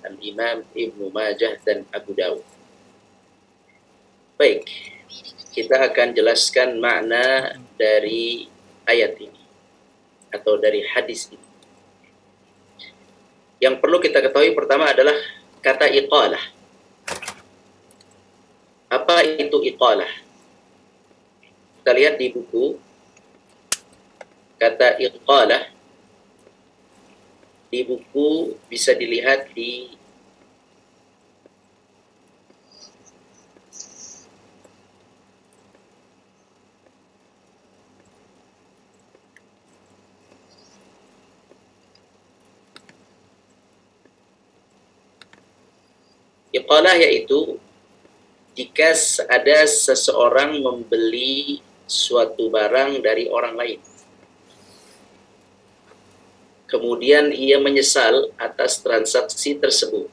Al-Imam Ibnu Majah dan Abu Dawud. Baik, kita akan jelaskan makna dari ayat ini atau dari hadis ini. Yang perlu kita ketahui pertama adalah kata iqalah. Apa itu iqalah? Kita lihat di buku, kata iqalah di buku bisa dilihat di iqalah, yaitu jika ada seseorang membeli suatu barang dari orang lain, kemudian ia menyesal atas transaksi tersebut.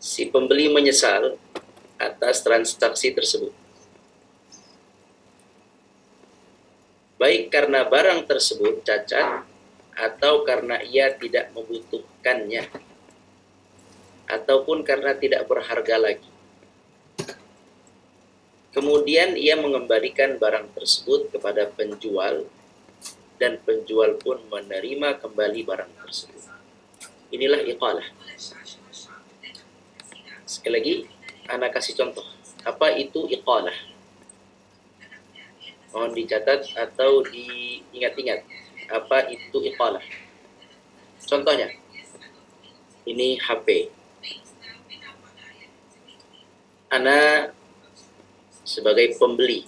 Si pembeli menyesal atas transaksi tersebut, baik karena barang tersebut cacat atau karena ia tidak membutuhkannya, ataupun karena tidak berharga lagi. Kemudian ia mengembalikan barang tersebut kepada penjual, dan penjual pun menerima kembali barang tersebut. Inilah iqalah. Sekali lagi, Ana kasih contoh. Apa itu iqalah? Mohon dicatat atau diingat-ingat. Apa itu iqalah? Contohnya, ini HP. Ana sebagai pembeli,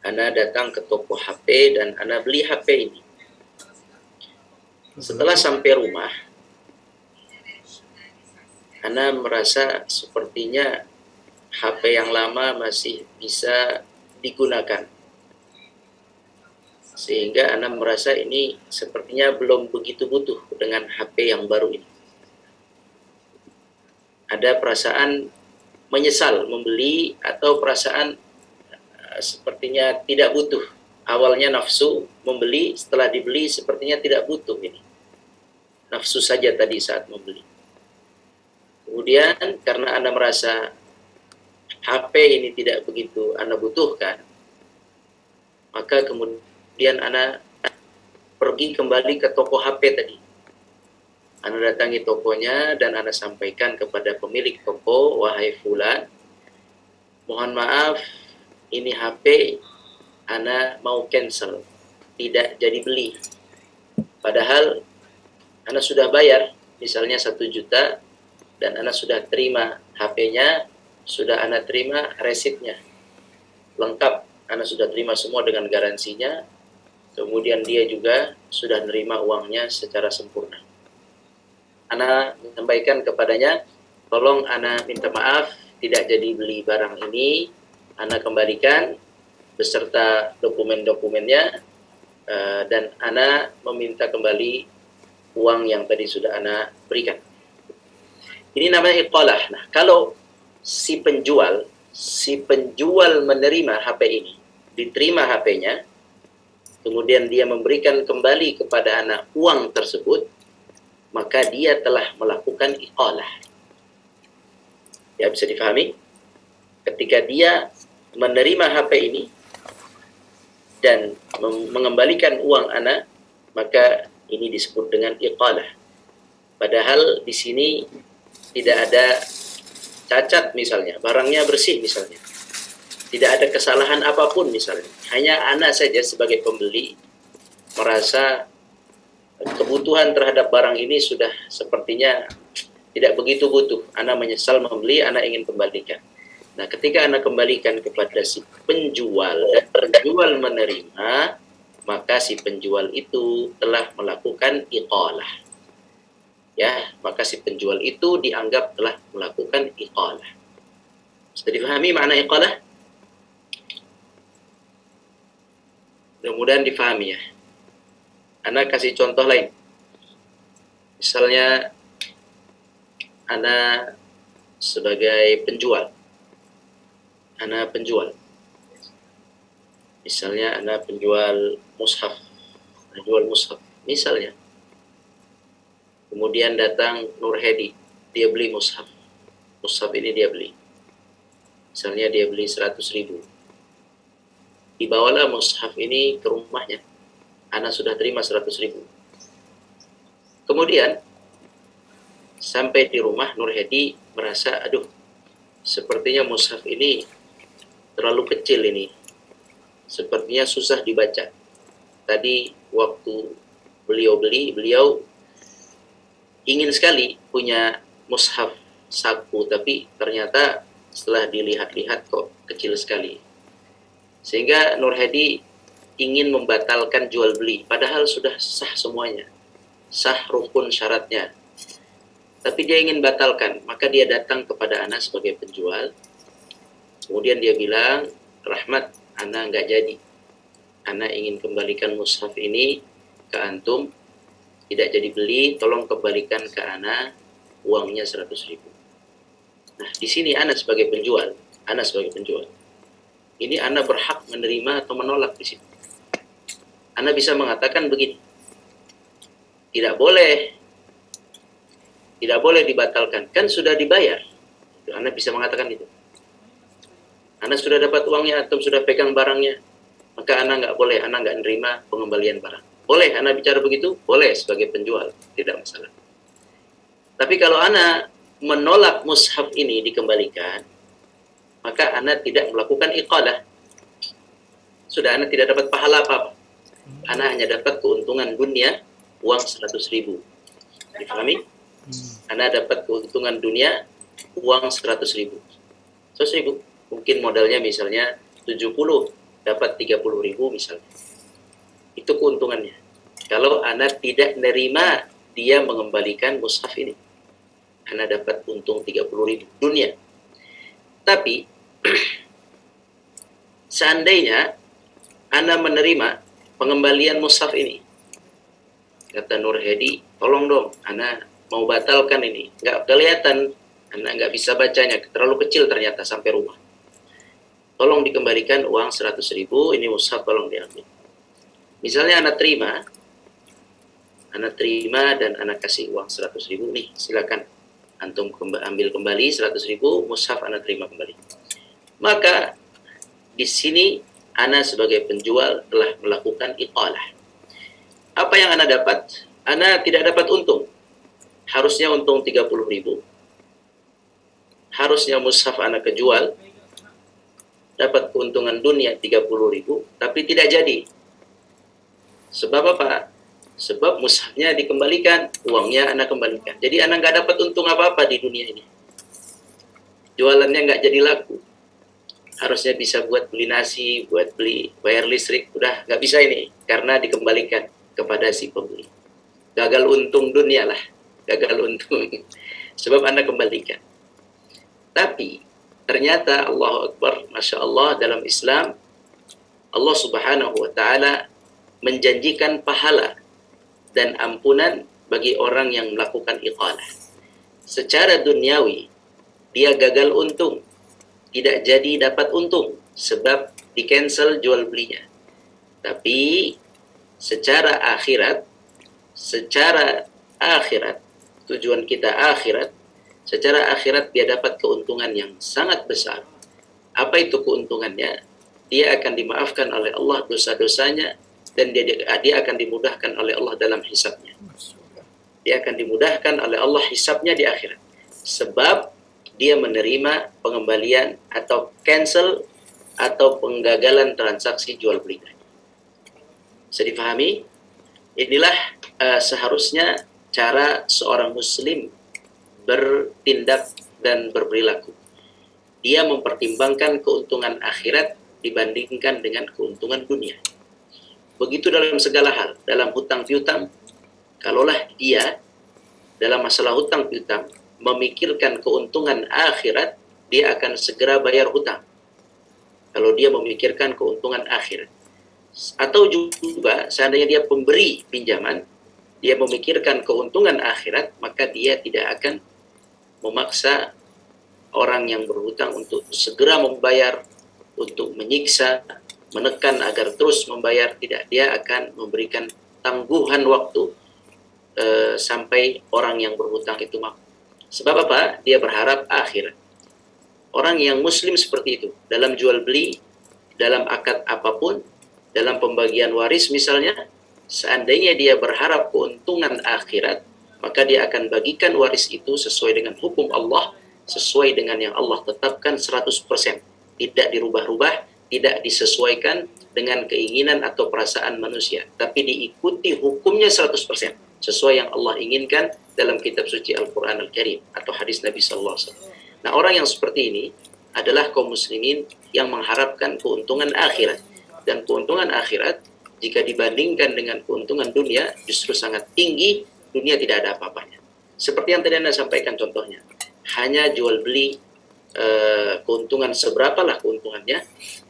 Ana datang ke toko HP dan Ana beli HP ini. Setelah sampai rumah, Ana merasa sepertinya HP yang lama masih bisa digunakan, sehingga Ana merasa ini sepertinya belum begitu butuh dengan HP yang baru ini. Ada perasaan menyesal membeli, atau perasaan sepertinya tidak butuh. Awalnya nafsu membeli, setelah dibeli sepertinya tidak butuh ini. Nafsu saja tadi saat membeli. Kemudian karena Anda merasa HP ini tidak begitu Anda butuhkan, maka kemudian Anda pergi kembali ke toko HP tadi. Anda datangi tokonya dan Anda sampaikan kepada pemilik toko, wahai fulan, mohon maaf, ini HP Anda mau cancel, tidak jadi beli. Padahal Anda sudah bayar, misalnya 1 juta, dan Anda sudah terima HP-nya, sudah Anda terima resitnya, lengkap, Anda sudah terima semua dengan garansinya, kemudian dia juga sudah menerima uangnya secara sempurna. Ana menyampaikan kepadanya, tolong Ana minta maaf, tidak jadi beli barang ini, Ana kembalikan beserta dokumen-dokumennya, dan Ana meminta kembali uang yang tadi sudah Ana berikan. Ini namanya iqalah. Nah, kalau si penjual menerima HP ini, diterima HP-nya, kemudian dia memberikan kembali kepada Ana uang tersebut, maka dia telah melakukan iqalah. Ya, bisa difahami? Ketika dia menerima HP ini dan mengembalikan uang Ana, maka ini disebut dengan iqalah. Padahal di sini tidak ada cacat misalnya, barangnya bersih misalnya. Tidak ada kesalahan apapun misalnya. Hanya Ana saja sebagai pembeli merasa kebutuhan terhadap barang ini sudah sepertinya tidak begitu butuh. Ana menyesal membeli, Ana ingin kembalikan. Nah, ketika Ana kembalikan kepada si penjual dan penjual menerima, maka si penjual itu telah melakukan iqalah. Ya, maka si penjual itu dianggap telah melakukan iqalah. Sudah difahami makna iqalah? Mudah-mudahan difahami ya. Ana kasih contoh lain. Misalnya Ana sebagai penjual. Ana penjual. Misalnya Ana penjual mushaf. Penjual mushaf. Misalnya. Kemudian datang Nur Hedi, dia beli mushaf. Mushaf ini dia beli. Misalnya dia beli 100.000. Dibawalah mushaf ini ke rumahnya. Ana sudah terima 100.000. Kemudian sampai di rumah Nur Hedi merasa, aduh, sepertinya mushaf ini terlalu kecil ini. Sepertinya susah dibaca. Tadi waktu beliau beli, beliau ingin sekali punya mushaf saku, tapi ternyata setelah dilihat-lihat kok kecil sekali. Sehingga Nur Hedi ingin membatalkan jual beli, padahal sudah sah semuanya. Sah rukun syaratnya. Tapi dia ingin batalkan, maka dia datang kepada Ana sebagai penjual. Kemudian dia bilang, Rahmat, Ana nggak jadi. Ana ingin kembalikan mushaf ini ke antum, tidak jadi beli, tolong kembalikan ke Ana uangnya 100.000. Nah, di sini Ana sebagai penjual, ini Ana berhak menerima atau menolak di sini. Ana bisa mengatakan begini, tidak boleh dibatalkan, kan sudah dibayar. Ana bisa mengatakan itu. Ana sudah dapat uangnya, antum sudah pegang barangnya, maka Ana nggak boleh, Ana nggak nerima pengembalian barang. Boleh Ana bicara begitu? Boleh sebagai penjual, tidak masalah. Tapi kalau Ana menolak mushaf ini dikembalikan, maka Ana tidak melakukan iqalah. Sudah, Ana tidak dapat pahala apa-apa. Ana hanya dapat keuntungan dunia, uang 100.000. Difahami? Ana dapat keuntungan dunia, uang 100.000. 100.000. Mungkin modalnya misalnya 70, dapat 30.000 misalnya. Itu keuntungannya. Kalau Ana tidak nerima dia mengembalikan mushaf ini, Ana dapat untung 30.000 dunia. Tapi seandainya Ana menerima pengembalian mushaf ini, kata Nur Hedi, tolong dong, Ana mau batalkan ini, nggak kelihatan, Ana nggak bisa bacanya, terlalu kecil ternyata sampai rumah. Tolong dikembalikan uang 100.000, ini mushaf tolong diambil. Misalnya Ana terima dan Ana kasih uang 100.000, nih silakan antum ambil kembali 100.000, mushaf Ana terima kembali. Maka di sini Ana sebagai penjual telah melakukan iqalah. Apa yang Ana dapat? Ana tidak dapat untung. Harusnya untung 30.000. Harusnya mushaf Ana kejual, dapat keuntungan dunia 30.000, tapi tidak jadi. Sebab apa? Sebab mushafnya dikembalikan, uangnya Ana kembalikan. Jadi Ana nggak dapat untung apa-apa di dunia ini. Jualannya nggak jadi laku. Harusnya bisa buat beli nasi, buat beli bayar listrik, udah nggak bisa ini karena dikembalikan kepada si pembeli. Gagal untung dunia lah, gagal untung. Sebab Anda kembalikan. Tapi ternyata Allahu Akbar, Masya Allah, dalam Islam Allah Subhanahu wa Ta'ala menjanjikan pahala dan ampunan bagi orang yang melakukan iqalah. Secara duniawi dia gagal untung, tidak jadi dapat untung sebab di-cancel jual belinya. Tapi secara akhirat, tujuan kita akhirat, secara akhirat dia dapat keuntungan yang sangat besar. Apa itu keuntungannya? Dia akan dimaafkan oleh Allah dosa-dosanya dan dia akan dimudahkan oleh Allah dalam hisabnya. Dia akan dimudahkan oleh Allah hisabnya di akhirat. Sebab dia menerima pengembalian atau cancel atau penggagalan transaksi jual beli. Bisa difahami? Inilah seharusnya cara seorang muslim bertindak dan berperilaku. Dia mempertimbangkan keuntungan akhirat dibandingkan dengan keuntungan dunia. Begitu dalam segala hal, dalam hutang piutang, kalaulah dia dalam masalah hutang piutang memikirkan keuntungan akhirat, dia akan segera bayar hutang. Kalau dia memikirkan keuntungan akhirat. Atau juga seandainya dia pemberi pinjaman, dia memikirkan keuntungan akhirat, maka dia tidak akan memaksa orang yang berhutang untuk segera membayar, untuk menyiksa, menekan agar terus membayar. Tidak, dia akan memberikan tangguhan waktu sampai orang yang berhutang itu mampu. Sebab apa? Dia berharap akhirat. Orang yang muslim seperti itu, dalam jual beli, dalam akad apapun, dalam pembagian waris misalnya, seandainya dia berharap keuntungan akhirat, maka dia akan bagikan waris itu sesuai dengan hukum Allah, sesuai dengan yang Allah tetapkan 100%. Tidak dirubah-rubah, tidak disesuaikan dengan keinginan atau perasaan manusia, tapi diikuti hukumnya 100%, sesuai yang Allah inginkan dalam kitab suci Al-Quran Al-Karim atau hadis Nabi Sallallahu Alaihi Wasallam. Nah, orang yang seperti ini adalah kaum muslimin yang mengharapkan keuntungan akhirat. Dan keuntungan akhirat, jika dibandingkan dengan keuntungan dunia, justru sangat tinggi. Dunia tidak ada apa-apanya. Seperti yang tadi Anda sampaikan contohnya. Hanya jual beli keuntungan seberapalah keuntungannya.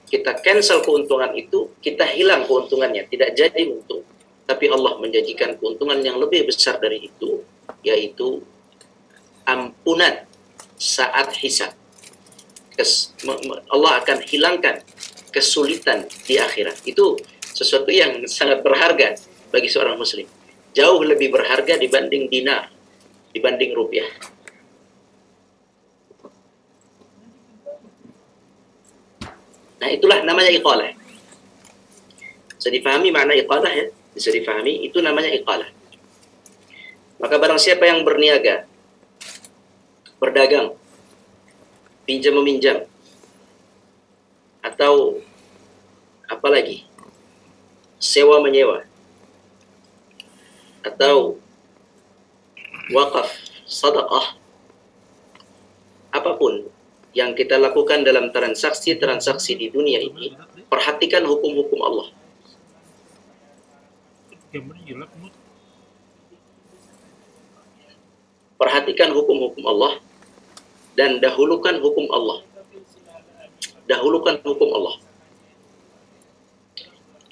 Kita cancel keuntungan itu, kita hilang keuntungannya. Tidak jadi untung. Tapi Allah menjanjikan keuntungan yang lebih besar dari itu, yaitu ampunan saat hisab. Allah akan hilangkan kesulitan di akhirat. Itu sesuatu yang sangat berharga bagi seorang muslim. Jauh lebih berharga dibanding dinar, dibanding rupiah. Nah, itulah namanya iqalah. Bisa difahami makna iqalah ya? Bisa difahami, itu namanya iqalah. Maka barang siapa yang berniaga, berdagang, pinjam-meminjam, atau apalagi sewa-menyewa, atau wakaf, sedekah, apapun yang kita lakukan dalam transaksi-transaksi di dunia ini, perhatikan hukum-hukum Allah. Perhatikan hukum-hukum Allah dan dahulukan hukum Allah. Dahulukan hukum Allah.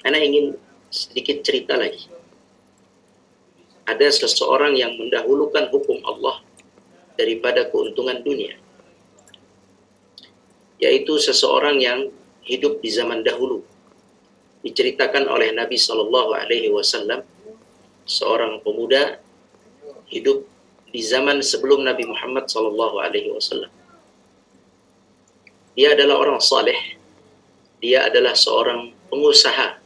Ana ingin sedikit cerita lagi. Ada seseorang yang mendahulukan hukum Allah daripada keuntungan dunia. Yaitu seseorang yang hidup di zaman dahulu. Diceritakan oleh Nabi Sallallahu Alaihi Wasallam, seorang pemuda hidup di zaman sebelum Nabi Muhammad Sallallahu Alaihi Wasallam. Dia adalah orang saleh. Dia adalah seorang pengusaha.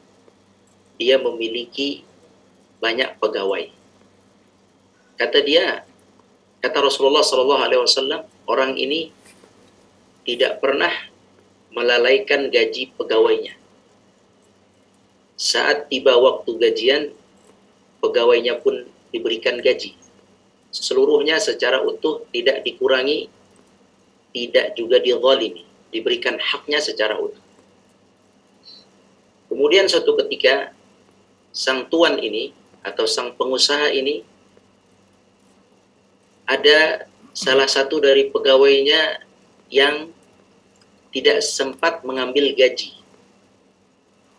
Dia memiliki banyak pegawai. Kata Rasulullah Sallallahu Alaihi Wasallam, orang ini tidak pernah melalaikan gaji pegawainya. Saat tiba waktu gajian, pegawainya pun diberikan gaji. Seluruhnya secara utuh, tidak dikurangi, tidak juga dizalimi, diberikan haknya secara utuh. Kemudian suatu ketika, sang tuan ini atau sang pengusaha ini, ada salah satu dari pegawainya yang tidak sempat mengambil gaji.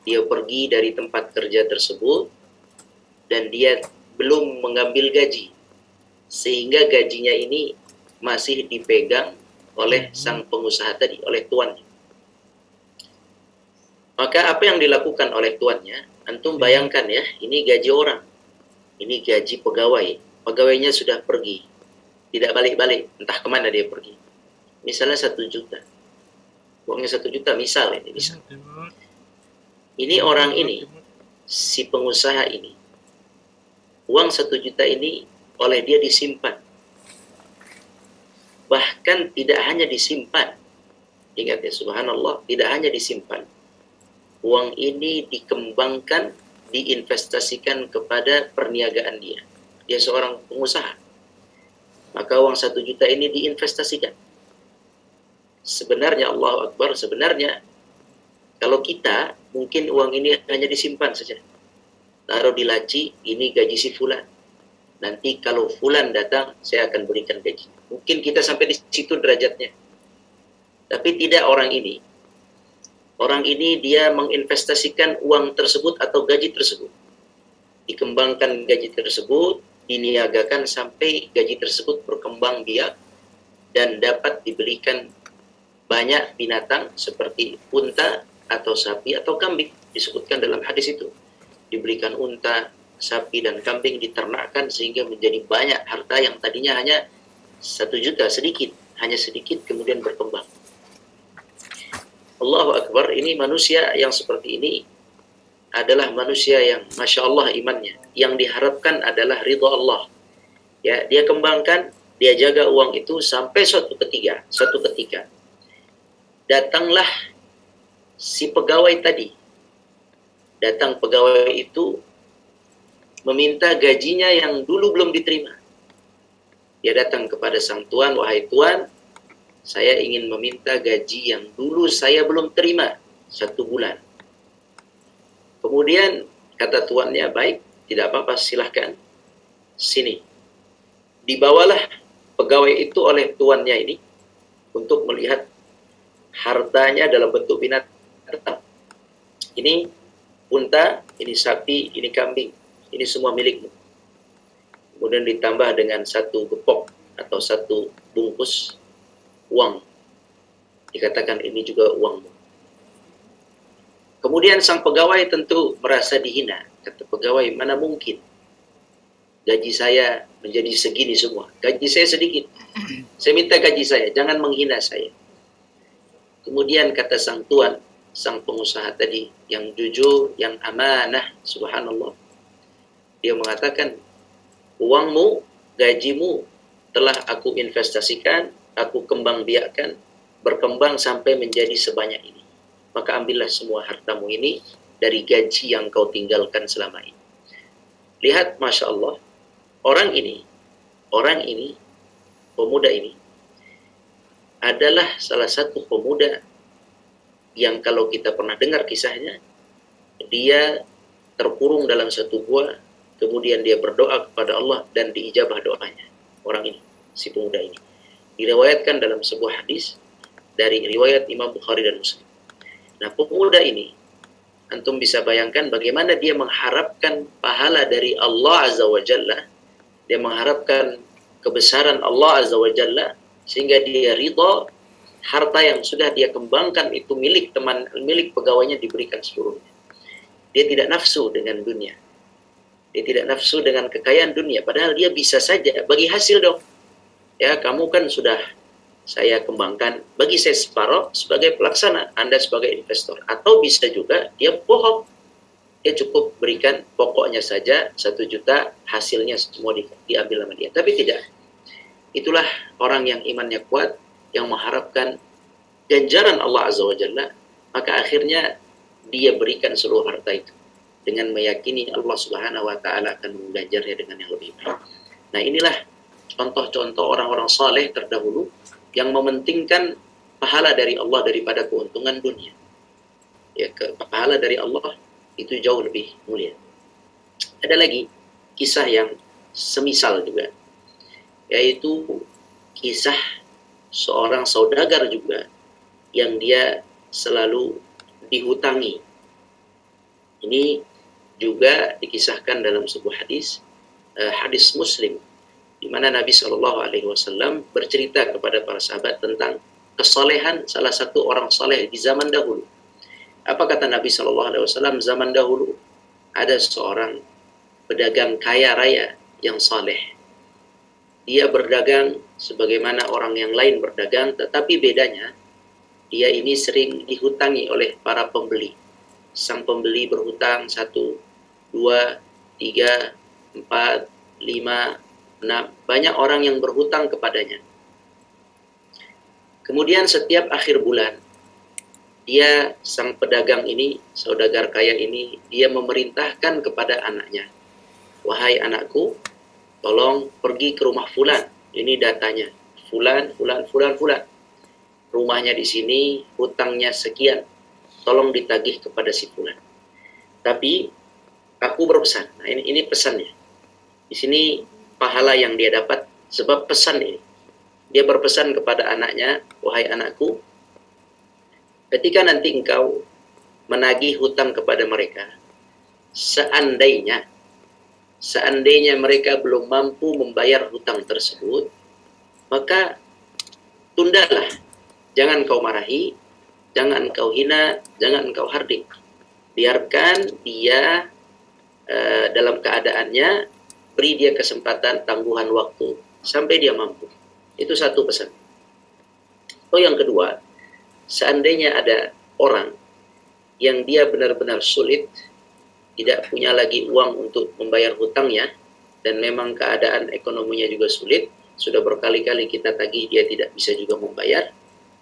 Dia pergi dari tempat kerja tersebut dan dia belum mengambil gaji, sehingga gajinya ini masih dipegang oleh sang pengusaha tadi, oleh tuannya. Maka apa yang dilakukan oleh tuannya? Antum bayangkan ya, ini gaji orang, ini gaji pegawai. Pegawainya sudah pergi, tidak balik-balik, entah kemana dia pergi. Misalnya 1 juta, uangnya 1 juta misal ini, misal. Ini orang ini, si pengusaha ini, uang 1 juta ini oleh dia disimpan. Bahkan tidak hanya disimpan. Ingat ya, subhanallah, tidak hanya disimpan. Uang ini dikembangkan, diinvestasikan kepada perniagaan dia. Dia seorang pengusaha. Maka uang 1 juta ini diinvestasikan. Sebenarnya, Allahu Akbar, sebenarnya kalau kita, mungkin uang ini hanya disimpan saja. Taruh di laci, ini gaji si fulan. Nanti kalau fulan datang, saya akan berikan gaji. Mungkin kita sampai di situ derajatnya. Tapi tidak orang ini. Orang ini dia menginvestasikan uang tersebut atau gaji tersebut. Dikembangkan gaji tersebut, diniagakan sampai gaji tersebut berkembang biak dan dapat diberikan banyak binatang seperti unta atau sapi atau kambing, disebutkan dalam hadis itu. Diberikan unta, sapi dan kambing diternakkan sehingga menjadi banyak harta yang tadinya hanya 1 juta, sedikit, hanya sedikit kemudian berkembang. Allahu Akbar, ini manusia yang seperti ini adalah manusia yang Masya Allah imannya. Yang diharapkan adalah ridha Allah. Ya, dia kembangkan, dia jaga uang itu sampai suatu ketika datanglah si pegawai tadi. Datang pegawai itu meminta gajinya yang dulu belum diterima. Dia datang kepada sang tuan, wahai tuan, saya ingin meminta gaji yang dulu saya belum terima 1 bulan. Kemudian kata tuannya, baik, tidak apa-apa, silahkan, sini. Dibawalah pegawai itu oleh tuannya ini untuk melihat hartanya dalam bentuk binatang. Ini unta, ini sapi, ini kambing, ini semua milikmu. Kemudian ditambah dengan 1 gepok atau 1 bungkus uang. Dikatakan ini juga uangmu. Kemudian sang pegawai tentu merasa dihina. Kata pegawai, mana mungkin gaji saya menjadi segini semua. Gaji saya sedikit. Saya minta gaji saya, jangan menghina saya. Kemudian kata sang tuan, sang pengusaha tadi, yang jujur, yang amanah, subhanallah. Dia mengatakan, uangmu, gajimu telah aku investasikan, aku kembang biakkan, berkembang sampai menjadi sebanyak ini. Maka ambillah semua hartamu ini dari gaji yang kau tinggalkan selama ini. Lihat, Masya Allah, orang ini, pemuda ini, adalah salah satu pemuda yang kalau kita pernah dengar kisahnya, dia terkurung dalam satu gua, kemudian dia berdoa kepada Allah dan diijabah doanya. Orang ini, si pemuda ini. Diriwayatkan dalam sebuah hadis dari riwayat Imam Bukhari dan Muslim. Nah, pemuda ini, antum bisa bayangkan bagaimana dia mengharapkan pahala dari Allah Azza wa Jalla. Dia mengharapkan kebesaran Allah Azza wa Jalla, sehingga dia ridha harta yang sudah dia kembangkan itu milik pegawainya diberikan seluruhnya. Dia tidak nafsu dengan dunia. Dia tidak nafsu dengan kekayaan dunia. Padahal dia bisa saja bagi hasil dong. Ya, kamu kan sudah saya kembangkan, bagi saya separuh sebagai pelaksana, Anda sebagai investor. Atau bisa juga dia bohong. Dia cukup berikan pokoknya saja 1 juta, hasilnya semua diambil sama dia. Tapi tidak. Itulah orang yang imannya kuat, yang mengharapkan ganjaran Allah Azza wa Jalla, maka akhirnya dia berikan seluruh harta itu dengan meyakini Allah Subhanahu wa Ta'ala akan mengganjarnya dengan yang lebih baik. Nah, inilah contoh-contoh orang-orang saleh terdahulu yang mementingkan pahala dari Allah daripada keuntungan dunia. Ya, pahala dari Allah itu jauh lebih mulia. Ada lagi kisah yang semisal juga, yaitu kisah seorang saudagar juga yang dia selalu dihutangi. Ini juga dikisahkan dalam sebuah hadis, hadis Muslim, di mana Nabi Shallallahu Alaihi Wasallam bercerita kepada para sahabat tentang kesalehan salah satu orang saleh di zaman dahulu. Apa kata Nabi Shallallahu Alaihi Wasallam? Zaman dahulu ada seorang pedagang kaya raya yang saleh. Dia berdagang sebagaimana orang yang lain berdagang, tetapi bedanya dia ini sering dihutangi oleh para pembeli. Sang pembeli berhutang 1, 2, 3, 4, 5, 6. Banyak orang yang berhutang kepadanya. Kemudian setiap akhir bulan, dia, sang pedagang ini, saudagar kaya ini, dia memerintahkan kepada anaknya, wahai anakku, tolong pergi ke rumah fulan. Ini datanya. Fulan. Rumahnya di sini, hutangnya sekian. Tolong ditagih kepada si fulan. Tapi aku berpesan. Nah, ini pesannya. Di sini pahala yang dia dapat sebab pesan ini. Dia berpesan kepada anaknya, wahai anakku, ketika nanti engkau menagih hutang kepada mereka, seandainya mereka belum mampu membayar hutang tersebut, maka tundalah. Jangan kau marahi, jangan kau hina, jangan kau hardik. Biarkan dia dalam keadaannya, beri dia kesempatan tangguhan waktu sampai dia mampu. Itu satu pesan. Oh, yang kedua, seandainya ada orang yang dia benar-benar sulit, tidak punya lagi uang untuk membayar hutangnya, dan memang keadaan ekonominya juga sulit, sudah berkali-kali kita tagih dia tidak bisa juga membayar,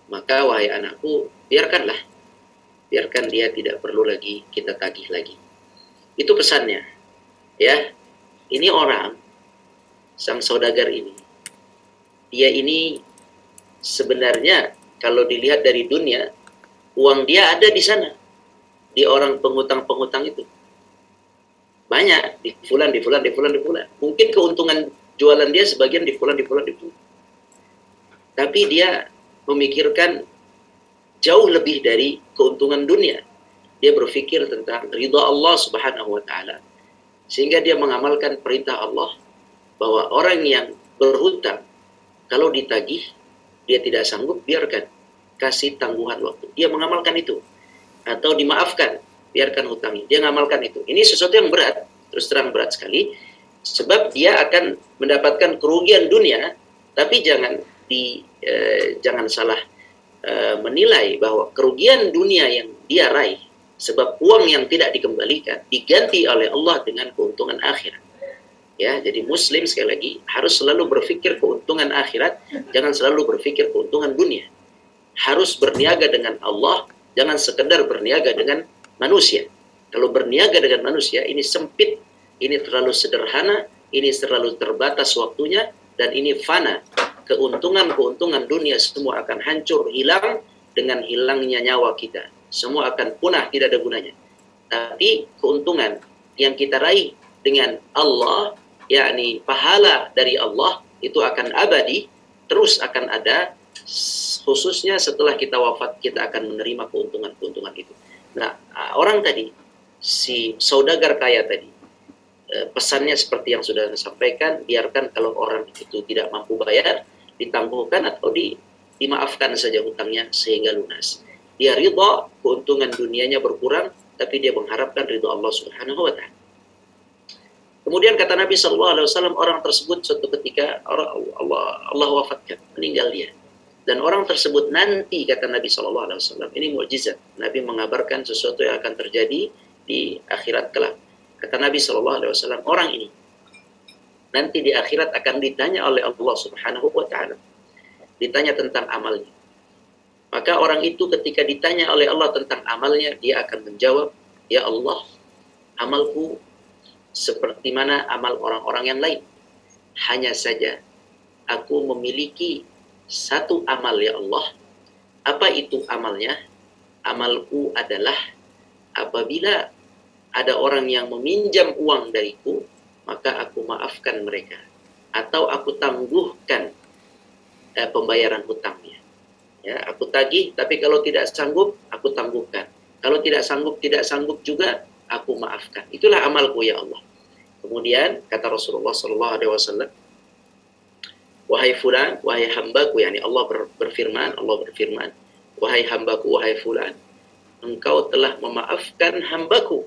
maka wahai anakku, biarkanlah. Biarkan dia tidak perlu lagi kita tagih lagi. Itu pesannya. Ya, ini orang, sang saudagar ini, dia ini sebenarnya kalau dilihat dari dunia, uang dia ada di sana, di orang penghutang-penghutang itu. Banyak, di bulan. Mungkin keuntungan jualan dia sebagian di bulan. Tapi dia memikirkan jauh lebih dari keuntungan dunia. Dia berpikir tentang ridha Allah Subhanahu wa Ta'ala. Sehingga dia mengamalkan perintah Allah bahwa orang yang berhutang, kalau ditagih, dia tidak sanggup, biarkan. Kasih tangguhan waktu. Dia mengamalkan itu. Atau dimaafkan, biarkan hutangnya. Dia mengamalkan itu. Ini sesuatu yang berat, terus terang berat sekali. Sebab dia akan mendapatkan kerugian dunia, tapi jangan salah menilai bahwa kerugian dunia yang dia raih sebab uang yang tidak dikembalikan diganti oleh Allah dengan keuntungan akhirat. Ya, jadi muslim sekali lagi harus selalu berpikir keuntungan akhirat, jangan selalu berpikir keuntungan dunia. Harus berniaga dengan Allah, jangan sekedar berniaga dengan manusia. Kalau berniaga dengan manusia ini sempit, ini terlalu sederhana, ini terlalu terbatas waktunya, dan ini fana. Keuntungan-keuntungan dunia semua akan hancur, hilang dengan hilangnya nyawa kita. Semua akan punah, tidak ada gunanya. Tapi keuntungan yang kita raih dengan Allah, yakni pahala dari Allah, itu akan abadi, terus akan ada, khususnya setelah kita wafat, kita akan menerima keuntungan-keuntungan itu. Nah, orang tadi, si saudagar kaya tadi, pesannya seperti yang sudah saya sampaikan, biarkan kalau orang itu tidak mampu bayar, ditangguhkan atau dimaafkan saja hutangnya sehingga lunas. Dia ridha, keuntungan dunianya berkurang, tapi dia mengharapkan ridha Allah Subhanahu wa Ta'ala. Kemudian kata Nabi SAW, orang tersebut suatu ketika Allah wafatkan, meninggal dia. Dan orang tersebut nanti, kata Nabi SAW, ini mukjizat. Nabi mengabarkan sesuatu yang akan terjadi di akhirat kelak. Kata Nabi SAW, orang ini nanti di akhirat akan ditanya oleh Allah Subhanahu wa Ta'ala. Ditanya tentang amalnya. Maka orang itu ketika ditanya oleh Allah tentang amalnya, dia akan menjawab, ya Allah, amalku seperti mana amal orang-orang yang lain. Hanya saja aku memiliki satu amal, ya Allah. Apa itu amalnya? Amalku adalah apabila ada orang yang meminjam uang dariku, maka aku maafkan mereka. Atau aku tangguhkan pembayaran hutangnya. Ya, aku tagih, tapi kalau tidak sanggup, aku tangguhkan. Kalau tidak sanggup juga, aku maafkan. Itulah amalku, ya Allah. Kemudian kata Rasulullah SAW, wahai fulan, wahai hambaku, yakni Allah berfirman, wahai hambaku, wahai fulan, engkau telah memaafkan hambaku,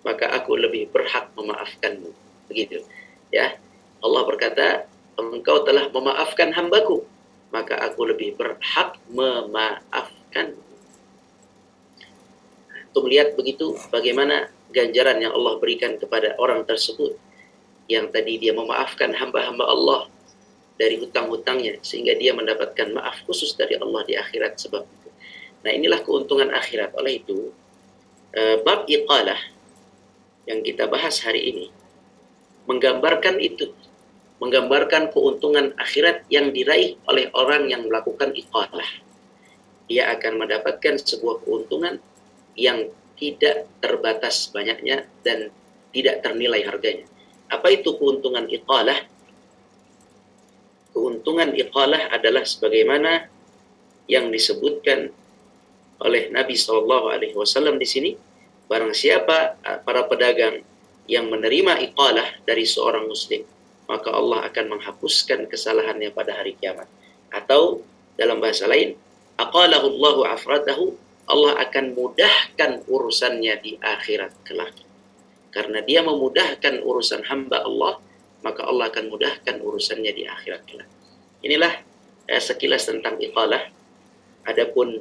maka aku lebih berhak memaafkanmu. Begitu. Ya, Allah berkata, engkau telah memaafkan hambaku, maka aku lebih berhak memaafkan. Untuk melihat begitu bagaimana ganjaran yang Allah berikan kepada orang tersebut yang tadi dia memaafkan hamba-hamba Allah dari hutang-hutangnya sehingga dia mendapatkan maaf khusus dari Allah di akhirat sebab itu. Nah, inilah keuntungan akhirat. Oleh itu, bab iqalah yang kita bahas hari ini menggambarkan itu, menggambarkan keuntungan akhirat yang diraih oleh orang yang melakukan iqalah. Dia akan mendapatkan sebuah keuntungan yang tidak terbatas banyaknya dan tidak ternilai harganya. Apa itu keuntungan iqalah? Keuntungan iqalah adalah sebagaimana yang disebutkan oleh Nabi SAW di sini. Barang siapa para pedagang yang menerima iqalah dari seorang muslim, maka Allah akan menghapuskan kesalahannya pada hari kiamat. Atau dalam bahasa lain, aqalahu Allahu afradahu, Allah akan mudahkan urusannya di akhirat kelak. Karena dia memudahkan urusan hamba Allah, maka Allah akan mudahkan urusannya di akhirat kelak. Inilah sekilas tentang iqalah. Adapun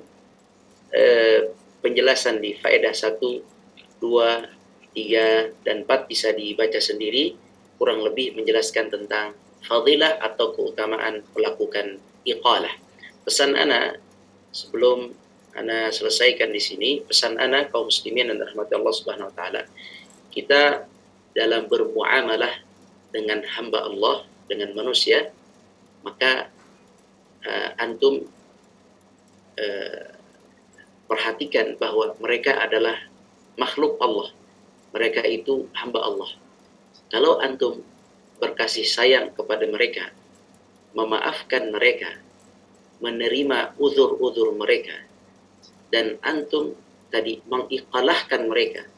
penjelasan di faedah 1, 2, 3, dan 4 bisa dibaca sendiri, kurang lebih menjelaskan tentang fadilah atau keutamaan melakukan iqalah. Pesan ana sebelum ana selesaikan di sini, pesan ana kaum muslimin dan rahmati Allah Subhanahu wa taala, kita dalam bermuamalah dengan hamba Allah, dengan manusia, maka antum perhatikan bahwa mereka adalah makhluk Allah. Mereka itu hamba Allah. Kalau antum berkasih sayang kepada mereka, memaafkan mereka, menerima uzur-uzur mereka, dan antum tadi mengiqalahkan mereka,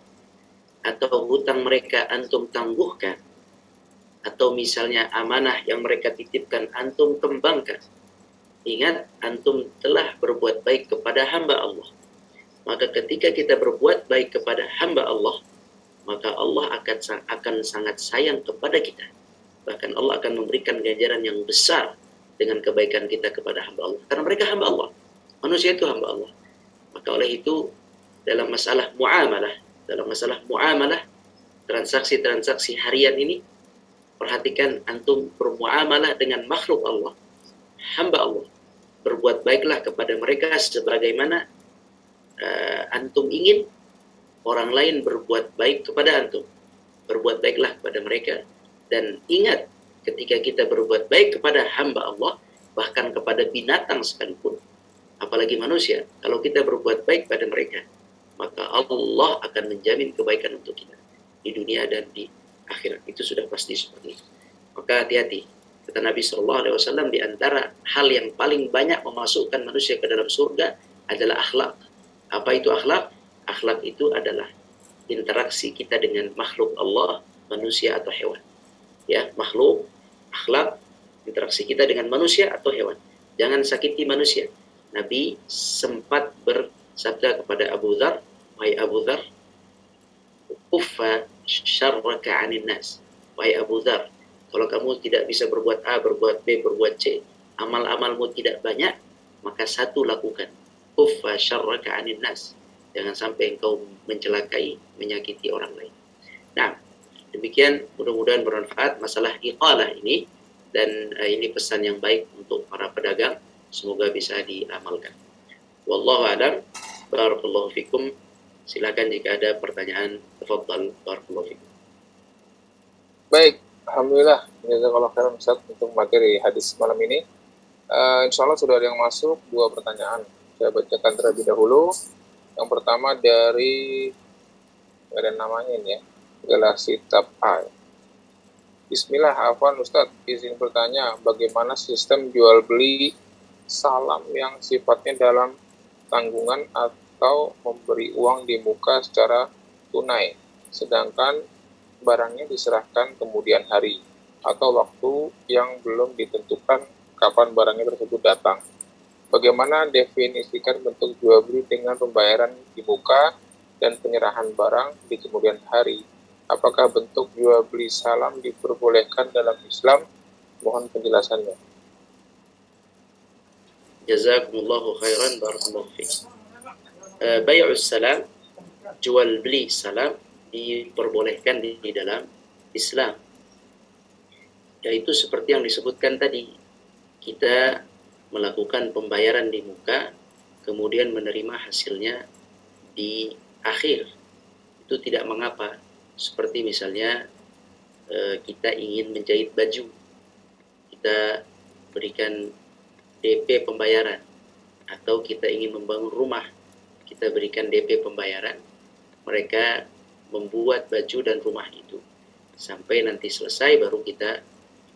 atau hutang mereka antum tangguhkan, atau misalnya amanah yang mereka titipkan antum kembangkan, ingat antum telah berbuat baik kepada hamba Allah. Maka ketika kita berbuat baik kepada hamba Allah, maka Allah akan sangat sayang kepada kita. Bahkan Allah akan memberikan ganjaran yang besar dengan kebaikan kita kepada hamba Allah. Karena mereka hamba Allah. Manusia itu hamba Allah. Maka oleh itu, dalam masalah muamalah, transaksi-transaksi harian ini, perhatikan antum bermuamalah dengan makhluk Allah, hamba Allah. Berbuat baiklah kepada mereka sebagaimana antum ingin orang lain berbuat baik kepada antum. Berbuat baiklah kepada mereka. Dan ingat, ketika kita berbuat baik kepada hamba Allah, bahkan kepada binatang sekalipun, apalagi manusia, kalau kita berbuat baik pada mereka, maka Allah akan menjamin kebaikan untuk kita di dunia dan di akhirat. Itu sudah pasti seperti itu. Maka hati-hati. Kata Nabi SAW, di antara hal yang paling banyak memasukkan manusia ke dalam surga adalah akhlak. Apa itu akhlak? Akhlak itu adalah interaksi kita dengan makhluk Allah, manusia atau hewan. Ya, makhluk, akhlak, interaksi kita dengan manusia atau hewan. Jangan sakiti manusia. Nabi sempat bersabda kepada Abu Dzar, "Wahai Abu Dzar, uffa syarraka 'anil nas." Wahai Abu Dzar, kalau kamu tidak bisa berbuat A, berbuat B, berbuat C, amal-amalmu tidak banyak, maka satu lakukan. Uffa syarraka 'anil nas. Jangan sampai engkau mencelakai, menyakiti orang lain. Nah, demikian, mudah-mudahan bermanfaat masalah iqalah ini, dan ini pesan yang baik untuk para pedagang, semoga bisa diamalkan. Wallahu a'lam. Barakallahu fikum. Silakan jika ada pertanyaan, tafadhal. Barakallahu fikum. Baik, alhamdulillah, jazakallahu khairan Ustaz untuk materi hadis malam ini. Insya Allah sudah ada yang masuk 2 pertanyaan. Saya bacakan terlebih dahulu. Yang pertama dari, nggak ada namanya ini ya, Galaksi Tab A. Bismillah, afwan Ustaz, izin bertanya, bagaimana sistem jual beli salam yang sifatnya dalam tanggungan atau memberi uang di muka secara tunai, sedangkan barangnya diserahkan kemudian hari atau waktu yang belum ditentukan kapan barangnya tersebut datang. Bagaimana definisikan bentuk jual beli dengan pembayaran di muka dan penyerahan barang di kemudian hari? Apakah bentuk jual beli salam diperbolehkan dalam Islam? Mohon penjelasannya. Jazakumullahu khairan, barakallahu fiik. Bai'us salam, jual beli salam, diperbolehkan di dalam Islam. Yaitu seperti yang disebutkan tadi, kita melakukan pembayaran di muka, kemudian menerima hasilnya di akhir. Itu tidak mengapa. Seperti misalnya kita ingin menjahit baju, kita berikan DP pembayaran, atau kita ingin membangun rumah, kita berikan DP pembayaran, mereka membuat baju dan rumah itu sampai nanti selesai baru kita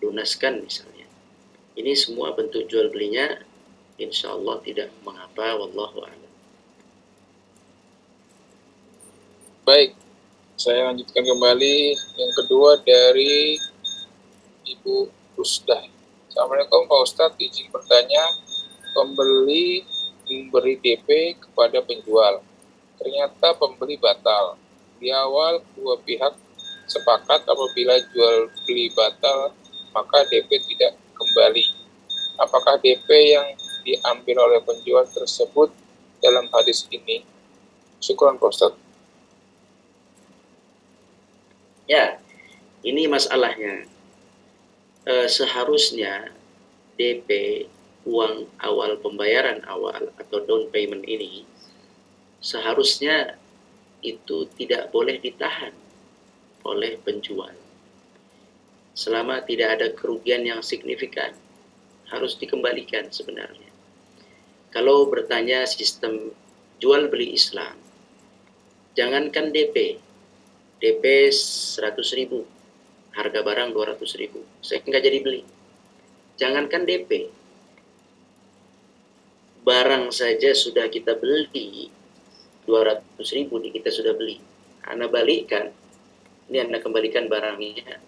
lunaskan misalnya. Ini semua bentuk jual belinya, insya Allah tidak mengapa, wallahu a'lam. Baik, saya lanjutkan kembali. Yang kedua dari Ibu Rusdah. Assalamualaikum Pak Ustadz, izin bertanya, pembeli memberi DP kepada penjual, ternyata pembeli batal. Di awal kedua pihak Sepakat apabila jual beli batal, maka DP tidak kembali. Apakah DP yang diambil oleh penjual tersebut dalam hadis ini? Syukran Pak Ustaz. Ya, ini masalahnya. Seharusnya DP, uang awal pembayaran awal atau down payment ini, seharusnya itu tidak boleh ditahan oleh penjual. Selama tidak ada kerugian yang signifikan, harus dikembalikan sebenarnya. Kalau bertanya sistem jual beli Islam, jangankan DP 100.000, harga barang 200.000, saya nggak jadi beli. Jangankan DP, barang saja sudah kita beli 200.000, kita sudah beli. Anda balikkan, ini Anda kembalikan barangnya.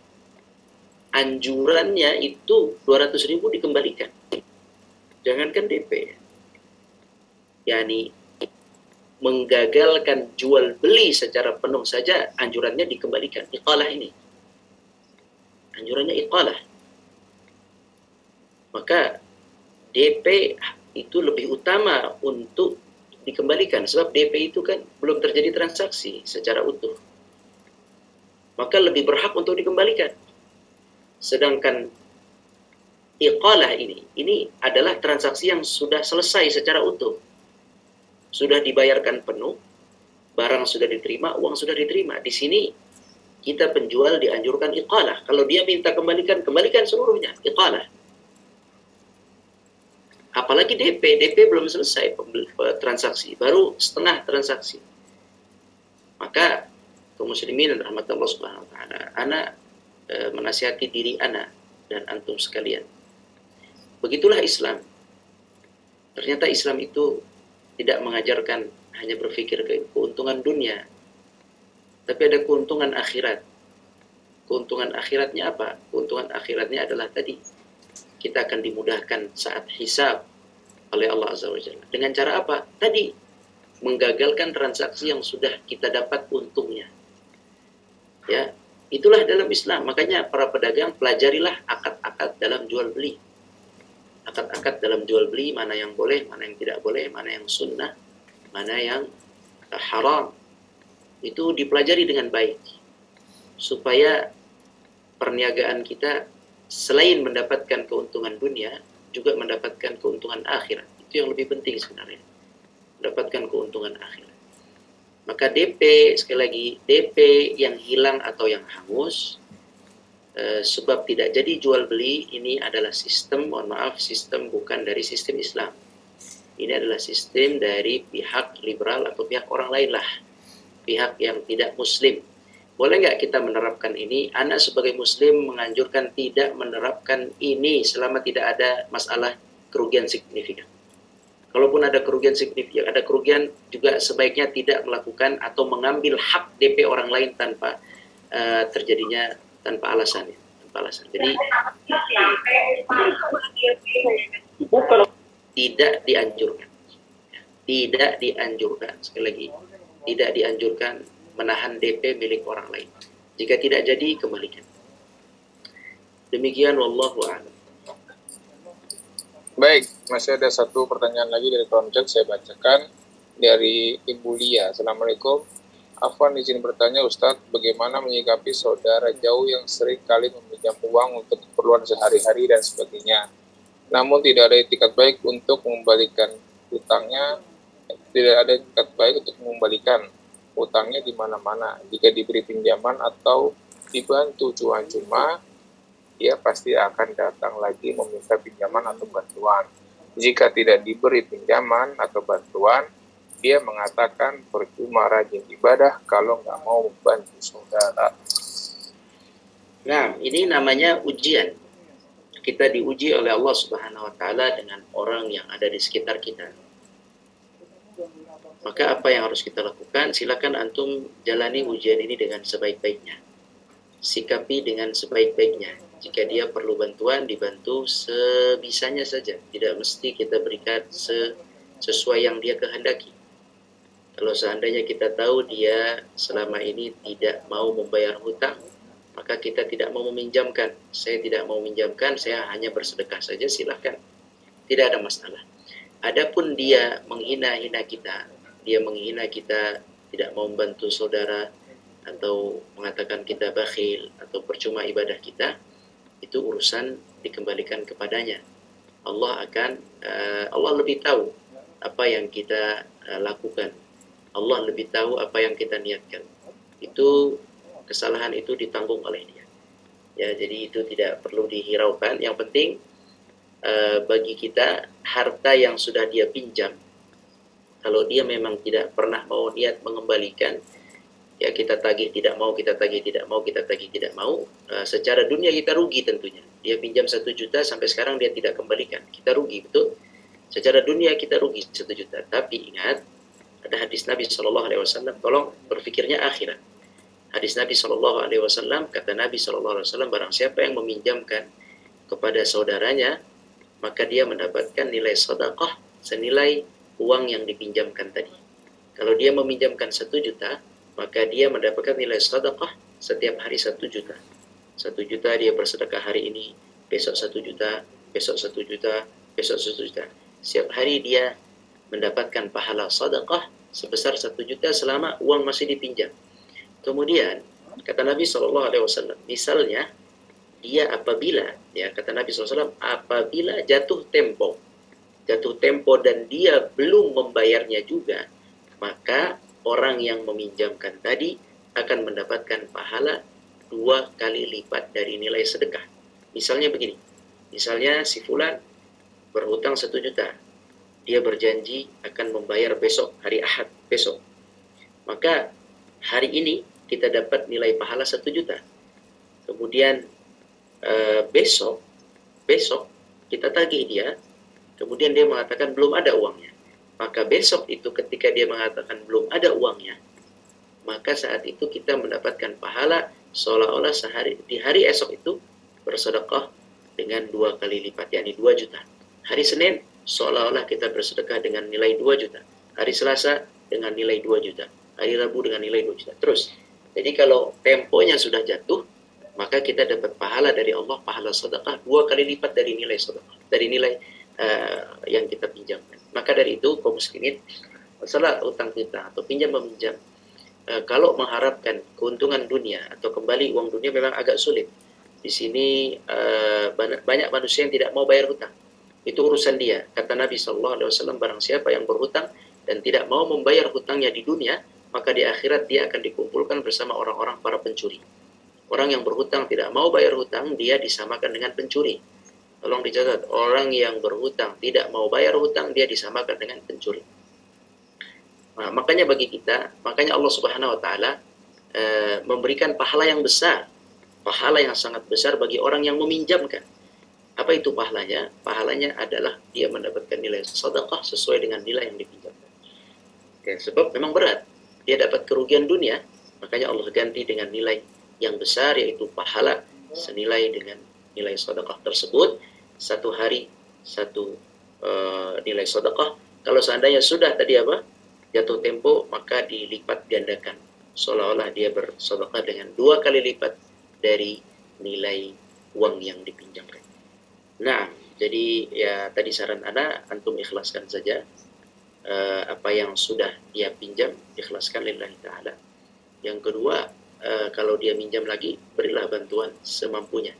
Anjurannya itu 200.000 dikembalikan. Jangankan DP. Yani menggagalkan jual beli secara penuh saja, anjurannya dikembalikan. Iqalah ini. Anjurannya iqalah. Maka DP itu lebih utama untuk dikembalikan. Sebab DP itu kan belum terjadi transaksi secara utuh. Maka lebih berhak untuk dikembalikan. Sedangkan iqalah ini adalah transaksi yang sudah selesai secara utuh. Sudah dibayarkan penuh, barang sudah diterima, uang sudah diterima. Di sini kita penjual dianjurkan iqalah. Kalau dia minta kembalikan seluruhnya, iqalah. Apalagi DP belum selesai transaksi, baru setengah transaksi. Maka kaum muslimin dan rahmatullah subhanahu wa ta'ala, ana menasihati diri ana dan antum sekalian. Begitulah Islam. Ternyata Islam itu tidak mengajarkan hanya berpikir ke keuntungan dunia, tapi ada keuntungan akhirat. Keuntungan akhiratnya apa? Keuntungan akhiratnya adalah tadi, kita akan dimudahkan saat hisab oleh Allah Azza wa Jalla. Dengan cara apa? Tadi, menggagalkan transaksi yang sudah kita dapat untungnya. Ya, itulah dalam Islam. Makanya para pedagang pelajarilah akad-akad dalam jual beli. Akad-akad dalam jual beli, mana yang boleh, mana yang tidak boleh, mana yang sunnah, mana yang haram. Itu dipelajari dengan baik. Supaya perniagaan kita selain mendapatkan keuntungan dunia, juga mendapatkan keuntungan akhirat. Itu yang lebih penting sebenarnya. Mendapatkan keuntungan akhirat. Maka DP, sekali lagi, DP yang hilang atau yang hangus, sebab tidak jadi jual beli, ini adalah sistem, mohon maaf, sistem bukan dari sistem Islam. Ini adalah sistem dari pihak liberal atau pihak orang lain lah. Pihak yang tidak muslim. Boleh nggak kita menerapkan ini? Anda sebagai muslim menganjurkan tidak menerapkan ini selama tidak ada masalah kerugian signifikan. Kalaupun ada kerugian signifikan, ada kerugian, juga sebaiknya tidak melakukan atau mengambil hak DP orang lain tanpa terjadinya, tanpa alasan. Jadi tidak dianjurkan. Tidak dianjurkan. Sekali lagi, tidak dianjurkan menahan DP milik orang lain. Jika tidak jadi, kembalikan. Demikian, wallahu a'lam. Baik, masih ada satu pertanyaan lagi dari kolom chat, saya bacakan dari Ibu Lia. Assalamualaikum. Afwan izin bertanya Ustadz, bagaimana menyikapi saudara jauh yang sering kali meminjam uang untuk keperluan sehari-hari dan sebagainya, namun tidak ada itikat baik untuk mengembalikan utangnya, utangnya di mana-mana. Jika diberi pinjaman atau dibantu cuma-cuma, dia pasti akan datang lagi meminta pinjaman atau bantuan. Jika tidak diberi pinjaman atau bantuan, dia mengatakan percuma rajin ibadah kalau nggak mau membantu saudara. Nah, ini namanya ujian. Kita diuji oleh Allah Subhanahu wa Ta'ala dengan orang yang ada di sekitar kita. Maka apa yang harus kita lakukan? Silakan antum jalani ujian ini dengan sebaik-baiknya. Sikapi dengan sebaik-baiknya. Jika dia perlu bantuan, dibantu sebisanya saja. Tidak mesti kita berikan sesuai yang dia kehendaki. Kalau seandainya kita tahu dia selama ini tidak mau membayar hutang, maka kita tidak mau meminjamkan. Saya tidak mau meminjamkan, saya hanya bersedekah saja, silahkan. Tidak ada masalah. Adapun dia menghina-hina kita, dia menghina kita, tidak mau membantu saudara, atau mengatakan kita bakhil, atau percuma ibadah kita, itu urusan dikembalikan kepadanya. Allah lebih tahu apa yang kita lakukan. Allah lebih tahu apa yang kita niatkan. Itu kesalahan itu ditanggung oleh dia. Ya, jadi itu tidak perlu dihiraukan. Yang penting bagi kita harta yang sudah dia pinjam, kalau dia memang tidak pernah mau niat mengembalikan, ya kita tagih tidak mau, kita tagih tidak mau, kita tagih tidak mau. Secara dunia kita rugi tentunya. Dia pinjam 1 juta sampai sekarang dia tidak kembalikan. Kita rugi, betul. Secara dunia kita rugi 1 juta. Tapi ingat, ada hadis Nabi SAW, tolong berpikirnya akhirat. Hadis Nabi SAW, kata Nabi SAW, barang siapa yang meminjamkan kepada saudaranya, maka dia mendapatkan nilai sedekah senilai uang yang dipinjamkan tadi. Kalau dia meminjamkan 1 juta, maka dia mendapatkan nilai sedekah setiap hari 1 juta. 1 juta dia bersedekah hari ini, besok 1 juta, besok 1 juta, besok 1 juta. Setiap hari dia mendapatkan pahala sedekah sebesar 1 juta selama uang masih dipinjam. Kemudian kata Nabi SAW, misalnya dia apabila, ya kata Nabi SAW, apabila jatuh tempo dan dia belum membayarnya juga, maka orang yang meminjamkan tadi akan mendapatkan pahala 2 kali lipat dari nilai sedekah. Misalnya begini, misalnya si fulan berhutang 1 juta, dia berjanji akan membayar besok, hari Ahad besok. Maka hari ini kita dapat nilai pahala 1 juta. Kemudian besok kita tagih dia, kemudian dia mengatakan belum ada uangnya. Maka besok itu ketika dia mengatakan belum ada uangnya, maka saat itu kita mendapatkan pahala seolah-olah di hari esok itu bersedekah dengan 2 kali lipat, yakni 2 juta. Hari Senin seolah-olah kita bersedekah dengan nilai 2 juta. Hari Selasa dengan nilai 2 juta. Hari Rabu dengan nilai 2 juta. Terus. Jadi kalau temponya sudah jatuh, maka kita dapat pahala dari Allah, pahala sedekah 2 kali lipat dari nilai sedekah, dari nilai yang kita pinjamkan. Maka dari itu, kaum muslimin, masalah utang piutang atau pinjam meminjam, kalau mengharapkan keuntungan dunia atau kembali uang dunia memang agak sulit. Di sini banyak manusia yang tidak mau bayar hutang. Itu urusan dia. Kata Nabi SAW, barang siapa yang berhutang dan tidak mau membayar hutangnya di dunia, maka di akhirat dia akan dikumpulkan bersama orang-orang para pencuri. Orang yang berhutang tidak mau bayar hutang, dia disamakan dengan pencuri. Tolong dicatat, orang yang berhutang tidak mau bayar hutang, dia disamakan dengan pencuri. Nah, makanya bagi kita, makanya Allah Subhanahu wa taala memberikan pahala yang besar, pahala yang sangat besar bagi orang yang meminjamkan. Apa itu pahalanya? Pahalanya adalah dia mendapatkan nilai sedekah sesuai dengan nilai yang dipinjamkan. Oke, sebab memang berat. Dia dapat kerugian dunia, makanya Allah ganti dengan nilai yang besar, yaitu pahala senilai dengan nilai sedekah tersebut. 1 hari 1 nilai sedekah. Kalau seandainya sudah tadi jatuh tempo, maka dilipat gandakan, seolah-olah dia bersedekah dengan 2 kali lipat dari nilai uang yang dipinjamkan. Nah, jadi ya tadi saran Ana, antum ikhlaskan saja apa yang sudah dia pinjam, ikhlaskan lillahi ta'ala. Yang kedua, kalau dia minjam lagi, berilah bantuan semampunya.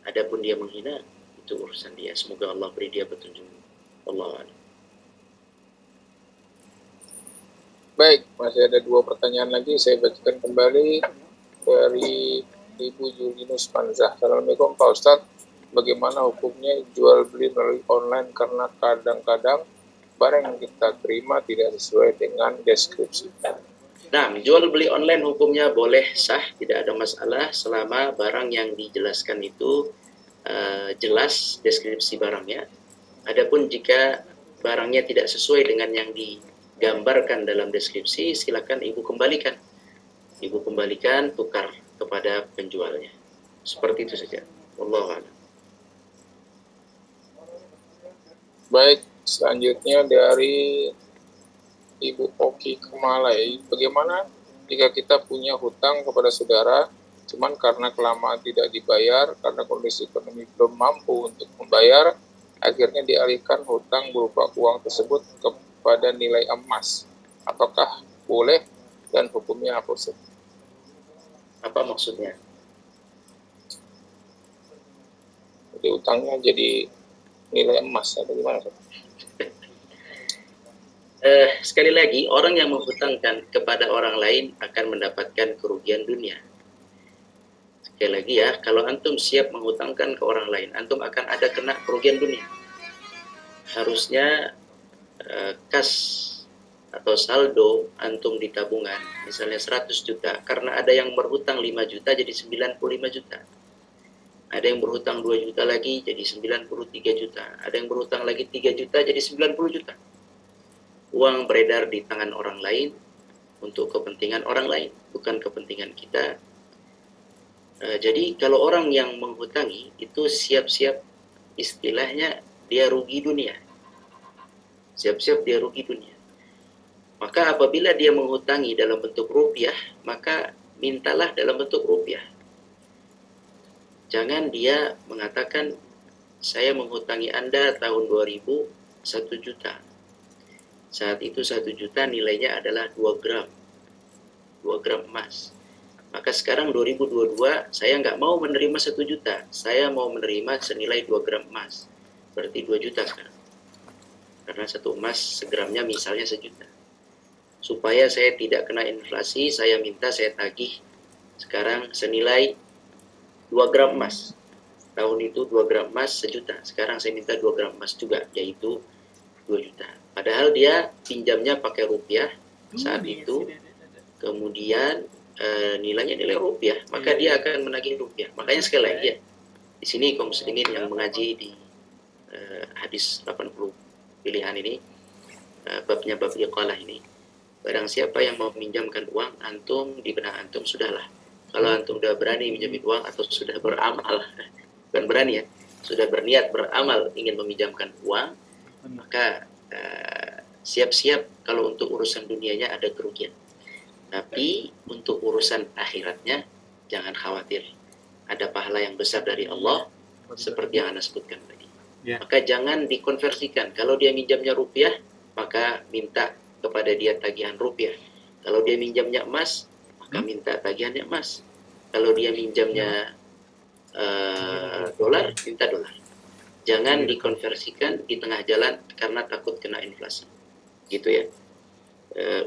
Adapun dia menghina, itu urusan dia. Semoga Allah beri dia petunjuk. Wallahu a'lam. Baik, masih ada 2 pertanyaan lagi. Saya bacakan kembali dari Ibu Julinus Panzah. Assalamualaikum Pak Ustadz. Bagaimana hukumnya jual beli melalui online karena kadang-kadang barang yang kita terima tidak sesuai dengan deskripsi? Nah, jual beli online hukumnya boleh sah, tidak ada masalah selama barang yang dijelaskan itu jelas deskripsi barangnya. Adapun jika barangnya tidak sesuai dengan yang digambarkan dalam deskripsi, silakan ibu kembalikan. Ibu kembalikan, tukar kepada penjualnya. Seperti itu saja. Wallahu a'lam. Baik, selanjutnya dari Ibu Oki Kemalai, bagaimana jika kita punya hutang kepada saudara, cuman karena kelamaan tidak dibayar, karena kondisi ekonomi belum mampu untuk membayar, akhirnya dialihkan hutang berupa uang tersebut kepada nilai emas. Apakah boleh dan hukumnya apa, Ustaz? Apa maksudnya? Jadi utangnya jadi nilai emas atau gimana, Ustaz? Sekali lagi, orang yang menghutangkan kepada orang lain akan mendapatkan kerugian dunia. Sekali lagi ya, kalau antum siap menghutangkan ke orang lain, antum akan ada kena kerugian dunia. Harusnya kas atau saldo antum di tabungan, misalnya 100 juta, karena ada yang berhutang 5 juta jadi 95 juta. Ada yang berhutang 2 juta lagi jadi 93 juta. Ada yang berhutang lagi 3 juta jadi 90 juta. Uang beredar di tangan orang lain untuk kepentingan orang lain, bukan kepentingan kita. Jadi kalau orang yang menghutangi itu siap-siap, istilahnya dia rugi dunia. Siap-siap dia rugi dunia. Maka apabila dia menghutangi dalam bentuk rupiah, maka mintalah dalam bentuk rupiah. Jangan dia mengatakan, saya menghutangi Anda tahun 2000 1 juta. Saat itu 1 juta nilainya adalah 2 gram. 2 gram emas. Maka sekarang 2022 saya nggak mau menerima 1 juta. Saya mau menerima senilai 2 gram emas. Berarti 2 juta sekarang. Karena satu emas segramnya misalnya 1 juta. Supaya saya tidak kena inflasi, saya minta saya tagih sekarang senilai 2 gram emas. Tahun itu 2 gram emas 1 juta. Sekarang saya minta 2 gram emas juga, yaitu 2 juta. Padahal dia pinjamnya pakai rupiah saat itu, kemudian nilainya nilai rupiah, maka dia akan menagih rupiah. Makanya sekali lagi ya, di sini kaum muslimin yang mengaji di hadis 80 pilihan ini, babnya bab iqalah ini, barang siapa yang mau meminjamkan uang antum, di benak antum sudahlah. Kalau antum sudah berani minjamin uang atau sudah beramal, bukan berani ya, sudah berniat beramal ingin meminjamkan uang, maka siap-siap kalau untuk urusan dunianya ada kerugian. Tapi untuk urusan akhiratnya jangan khawatir. Ada pahala yang besar dari Allah seperti yang Anda sebutkan tadi. Maka jangan dikonversikan. Kalau dia minjamnya rupiah, maka minta kepada dia tagihan rupiah. Kalau dia minjamnya emas, maka minta tagihannya emas. Kalau dia minjamnya dolar, minta dolar. Jangan dikonversikan di tengah jalan karena takut kena inflasi. Gitu ya.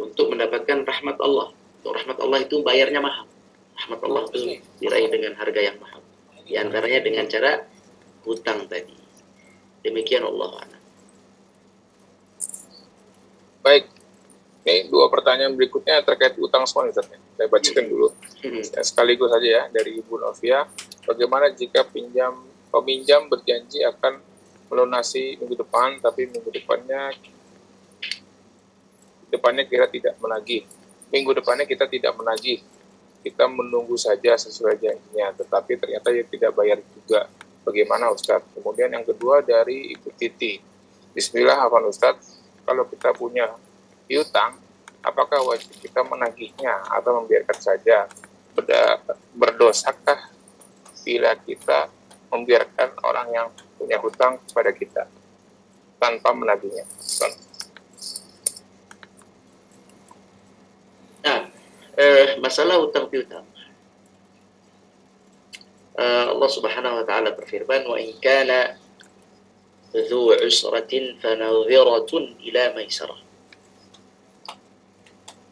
Untuk mendapatkan rahmat Allah. Untuk rahmat Allah itu bayarnya mahal. Rahmat Allah itu diraih dengan harga yang mahal. Di antaranya dengan cara hutang tadi. Demikian Allah. Baik. Ini 2 pertanyaan berikutnya terkait utang semua. Saya bacakan dulu. Sekaligus saja ya, dari Ibu Novia. Bagaimana jika peminjam berjanji akan melunasi minggu depan, tapi minggu depannya kita tidak menagih. Minggu depannya kita tidak menagih. Kita menunggu saja sesuai janjinya, tetapi ternyata dia tidak bayar juga. Bagaimana Ustadz? Kemudian yang kedua dari Ibu Titi. Bismillah, hafal Ustadz, kalau kita punya piutang, apakah wajib kita menagihnya atau membiarkan saja? Berdosakah bila kita membiarkan orang yang punya hutang kepada kita tanpa menagihnya? Masalah hutang piutang, Allah Subhanahu wa taala berfirman, wa in kana dzu usratin fanadhiratun ila maisarah.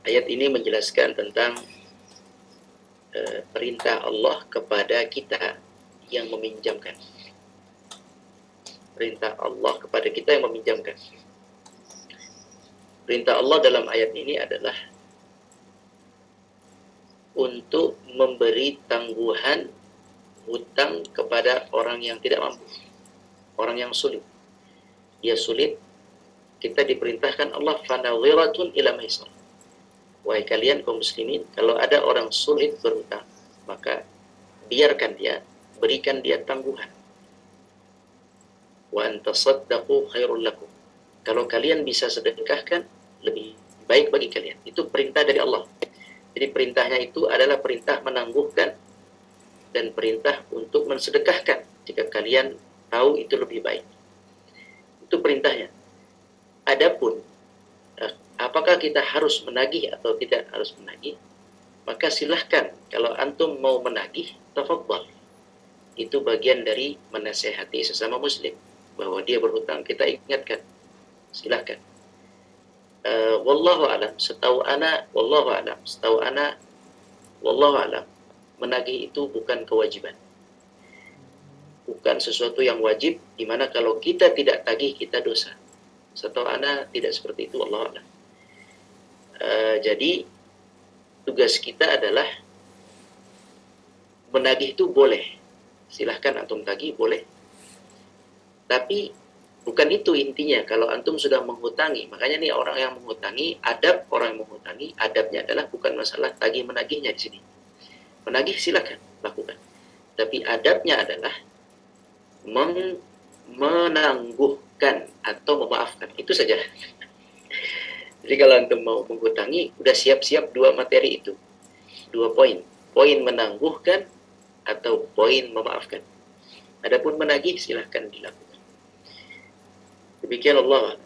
Ayat ini menjelaskan tentang perintah Allah kepada kita yang meminjamkan. Perintah Allah kepada kita yang meminjamkan. Perintah Allah dalam ayat ini adalah untuk memberi tangguhan hutang kepada orang yang tidak mampu, orang yang sulit. Dia sulit, kita diperintahkan Allah fanadhiratun ila maisar. Wahai kalian kaum muslimin, kalau ada orang sulit berhutang, maka biarkan dia, berikan dia tangguhan. Wa antasaddaqu khairul lakum. Kalau kalian bisa sedekahkan, lebih baik bagi kalian. Itu perintah dari Allah. Jadi perintahnya itu adalah perintah menangguhkan dan perintah untuk mensedekahkan jika kalian tahu itu lebih baik. Itu perintahnya. Adapun apakah kita harus menagih atau tidak harus menagih, maka silahkan kalau antum mau menagih, tafadhal. Itu bagian dari menasehati sesama muslim bahwa dia berhutang, kita ingatkan, silahkan. Wallahu alam, setahu ana wallahu alam, menagih itu bukan kewajiban, bukan sesuatu yang wajib, di mana kalau kita tidak tagih kita dosa. Setahu ana tidak seperti itu, wallahu alam. Jadi tugas kita adalah menagih itu boleh, silahkan antum tagih boleh, tapi bukan itu intinya. Kalau antum sudah menghutangi, makanya nih orang yang menghutangi, adab orang yang menghutangi, adabnya adalah bukan masalah tagih menagihnya di sini. Menagih silakan lakukan, tapi adabnya adalah menangguhkan atau memaafkan, itu saja. Jadi kalau antum mau menghutangi, udah siap-siap dua materi itu, dua poin, poin menangguhkan atau poin memaafkan. Adapun menagih silahkan dilakukan. Demikian Allah.